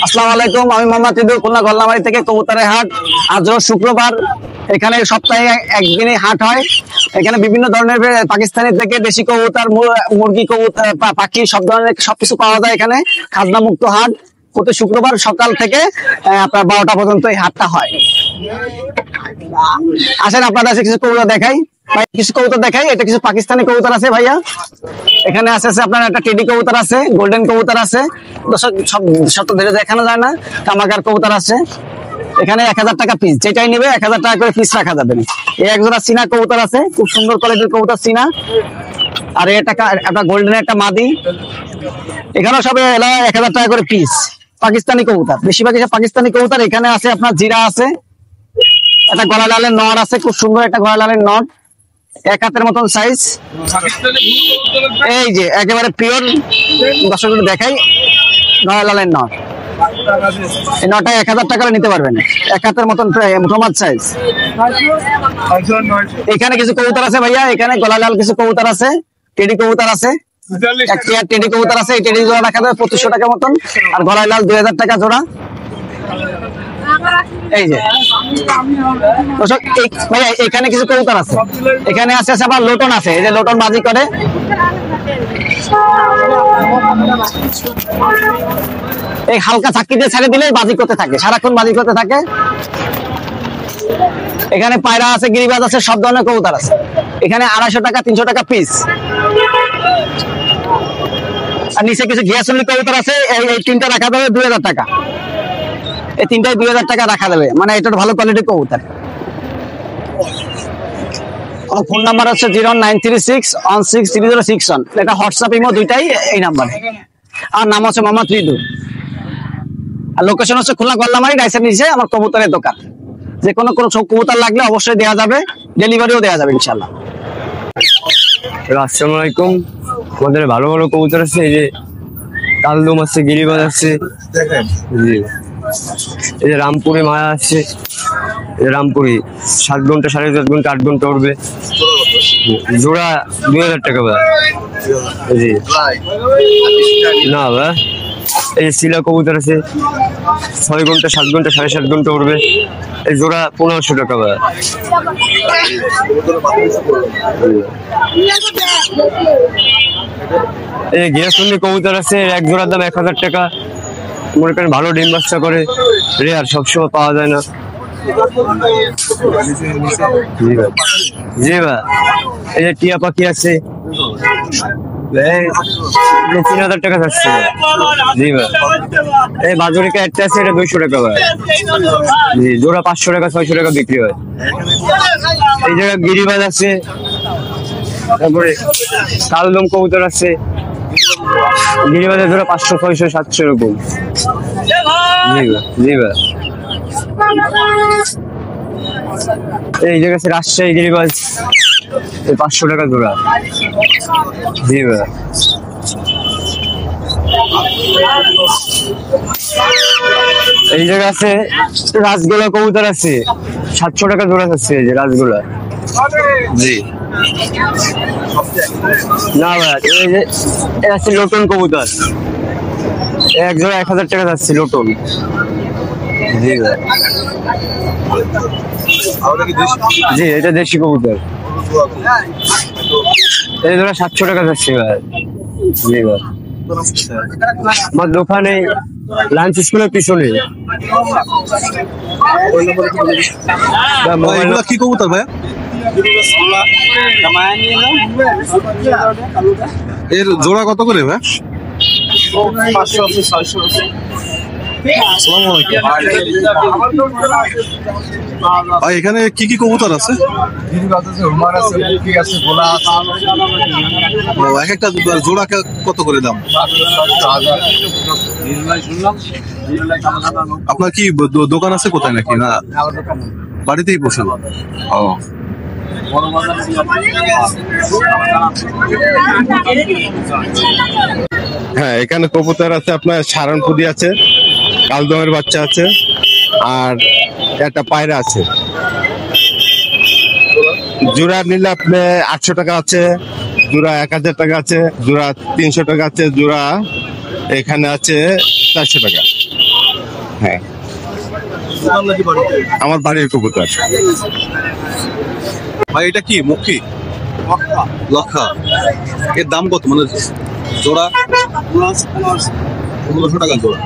আসসালামু আলাইকুম, আমি মোহাম্মদ রিদু, খুলনা গল্লামারী থেকে। কবুতরের হাট আজ শুক্রবার। এখানে সপ্তাহে একদিনই হাট হয়। এখানে বিভিন্ন ধরনের পাকিস্তানি থেকে দেশি কবুতর, মুরগি, কবুতর, পাখি সব ধরনের সবকিছু পাওয়া যায় এখানে। খাজনা মুক্ত হাট প্রতি শুক্রবার সকাল থেকে আপনার 12টা পর্যন্ত এই হাটটা হয়। আসেন আপনাদের কিছু কবুতর দেখাই ভাই, কিছু কবুতর দেখাই। এটা কিছু পাকিস্তানি কবুতর আছে ভাইয়া। এখানে আছে আপনার একটা টেডি কবুতর আছে, গোল্ডেন কবুতর আছে, সব ধরে দেখানো যায় না। কামাকার কবুতর আছে। এখানে 1000 টাকা পিস, যেটাই নেবে 1000 টাকা করে পিস রাখা যাবে। এই একজোড়া চীনা কবুতর আছে, খুব সুন্দর কোয়ালিটির কবুতর চীনা। আর এটা একটা গোল্ডেন একটা মাদি। এখানেও সব 1000 টাকা করে পিস। পাকিস্তানি কবুতর, বেশিরভাগ পাকিস্তানি কবুতর। এখানে আছে আপনার জিরা আছে, একটা গলা লালের নট আছে, খুব সুন্দর একটা গলা লালের নট, 1 হাতের মতন সাইজ। এই যে একেবারে পিওর, দর্শক দেখাই, গলা লালের নট। এই নটা 1000 টাকা নিতে পারবেন, 1 হাতের মতন মোটামুটি সাইজ। এখানে কিছু কবুতর আছে ভাইয়া, এখানে গলা লাল কিছু কবুতর আছে, টেডি কবুতর আছে। টেডি কবুতর আছে, এই টেডি জোড়া রাখা যাবে 2500 টাকা মতন, আর গলায় লাল 2000 টাকা জোড়া। এই যে ভাইয়া এখানে কিছু কবুতর আছে, এখানে আছে আবার লোটন আছে, এই যে লোটন বাজি করে। এই হালকা ঝাঁকি দিয়ে ছেড়ে দিলে বাজি করতে থাকে, সারাক্ষণ বাজি করতে থাকে। এখানে পায়রা আছে, গিরিবাজ আছে, সব ধরনের কবুতর আছে। এখানে 250 টাকা 300 টাকা পিস। আর নিচে কিছু ঘিয়াসুলি কবুতর আছে, এই 3টা রাখা যাবে 2000 টাকা। এই 3টাই 2000 টাকা রাখা যাবে, মানে এটা ভালো কোয়ালিটির কবুতর। ফোন নাম্বার হচ্ছে 09361630661। এটা হোয়াটসঅ্যাপ, ইমো দুইটাই এই নাম্বারে। আর নাম হচ্ছে মোহাম্মদ রিদু। আর লোকেশন হচ্ছে খুলনা গল্লামারী, ডাইসের নিচে আমার কবুতরের দোকান। যে কোনো কবুতর লাগলে অবশ্যই দেওয়া যাবে, ডেলিভারিও দেওয়া যাবে ইনশাল্লাহ। আসসালামু আলাইকুম। আমাদের ভালো ভালো কবুতর আছে, এই যে কালদম আছে, গিরিবাজ আছে, জি। এই যে রামপুরি মায়া আছে, রামপুরি 7 ঘন্টা 7.5 ঘন্টা 8 ঘন্টা উঠবে, জোড়া 2000 টাকা ভাই। জি না ভাই। এই যে শিলা কবুতর আছে, 6 ঘন্টা 7 ঘন্টা 7.5 ঘন্টা উঠবে, এই জোড়া 1500 টাকা ভাই। এই গিয়াসুন্নি কবুতর আছে, এক জোড়ার দাম 1000 টাকা। মনে করেন ভালো ডিম বাচ্চা করে, রেয়ার, সবসময় পাওয়া যায় না। জি ভাই। এই যে টিয়া পাখি আছে, 3000 টাকা যাচ্ছে। জি ভাই। এই বাজুরিকা একটা আছে, এটা 200 টাকা ভাই। জি, জোড়া 500 টাকা 600 টাকা বিক্রি হয়। এই জায়গায় গিরিবাজ আছে, তারপরে কালদম কবুতর আছে, গিরিবাজের জোড়া 500 600 700 এরকম। জি ভাই, জি ভাই। এই জায়গা আছে রাজশাহী গিরিবাজ, 500 টাকা জোড়া। জি ভাই। এই জায়গা আছে রাজগোলা কবুতর আছে, 700 টাকা জোড়া আছে, এই যে রাজগোলা। জি না ভাই। এই যে আছে লোটন কবুতর, এক জোড়া 1000 টাকা যাচ্ছে লোটন। জি ভাই। জি, এটা দেশি কবুতর, এই জোড়া 700 টাকা যাচ্ছে ভাই। জি ভাই। আমার দোকানে লাঞ্চ স্কুলের পিছনে। কি কবুতর ভাই? এর জোড়া কত করে ভাই? 500 600। এখানে কি কি কবুতর আছে? এক একটা জোড়া কত করে দাম? আপনার কি দোকান আছে কোথায় নাকি না বাড়িতেই বসেন? হ্যাঁ, এখানে কবুতর আছে আপনার, সারানপুরি আছে, কালদমের বাচ্চা আছে, আর একটা পায়রা আছে। জোড়া নিলে আপনি 800 টাকা আছে, জোড়া 1000 টাকা আছে, জোড়া 300 টাকা আছে, জোড়া এখানে আছে 400 টাকা। হ্যাঁ দোকান নাকি বাড়িতে? আমার বাড়ির কবুতর। ভাই এটা কি মক্ষী? লক্ষা। এর দাম কত মানে জোড়া? 1500 টাকা জোড়া।